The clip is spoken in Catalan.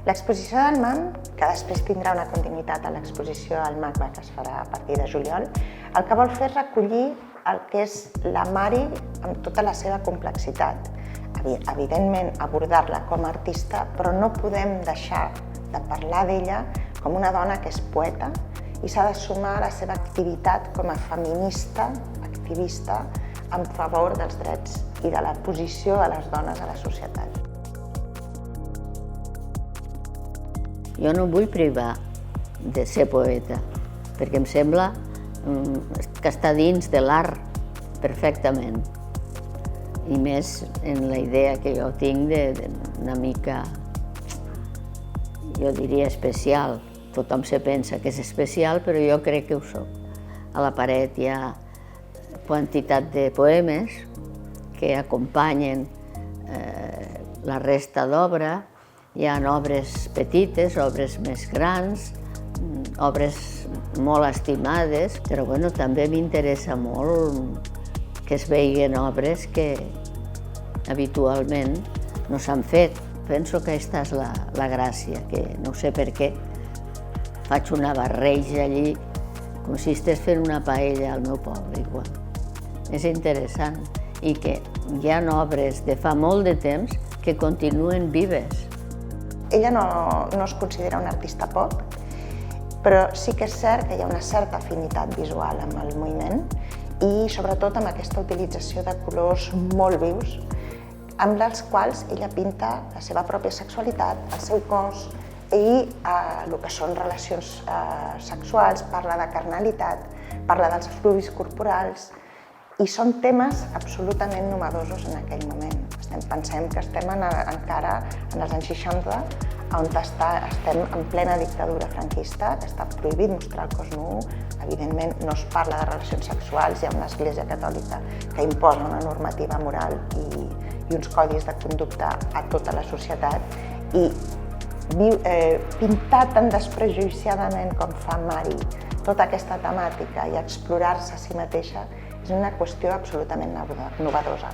L'exposició del MAM, que després tindrà una continuïtat a l'exposició al MACBA que es farà a partir de juliol, el que vol fer és recollir el que és la Mari amb tota la seva complexitat. Evidentment, abordar-la com a artista, però no podem deixar de parlar d'ella com una dona que és poeta i s'ha de sumar a la seva activitat com a feminista, activista, en favor dels drets i de la posició de les dones a la societat. Jo no vull privar de ser poeta, perquè em sembla que està dins de l'art perfectament. I més en la idea que jo tinc d'una mica, jo diria especial. Tothom se pensa que és especial, però jo crec que ho soc. A la paret hi ha quantitat de poemes que acompanyen la resta d'obra. Hi ha obres petites, obres més grans, obres molt estimades, però bueno, també m'interessa molt que es veien obres que habitualment no s'han fet. Penso que aquesta és la gràcia, que no sé per què faig una barreja allí, com si estigués fent una paella al meu poble, igual. És interessant i que hi ha obres de fa molt de temps que continuen vives. Ella no es considera una artista pop, però sí que és cert que hi ha una certa afinitat visual amb el moviment i sobretot amb aquesta utilització de colors molt vius, amb els quals ella pinta la seva pròpia sexualitat, el seu cos i el que són relacions sexuals, parla de carnalitat, parla dels efluvis corporals i són temes absolutament novedosos en aquell moment. Pensem que estem encara en els anys 60, on estem en plena dictadura franquista, que està prohibit mostrar el cos nu, evidentment no es parla de relacions sexuals, hi ha una església catòlica que imposa una normativa moral i uns codis de conducta a tota la societat i pintar tan desprejuiciadament com fa Mari tota aquesta temàtica i explorar-se a si mateixa és una qüestió absolutament novedosa.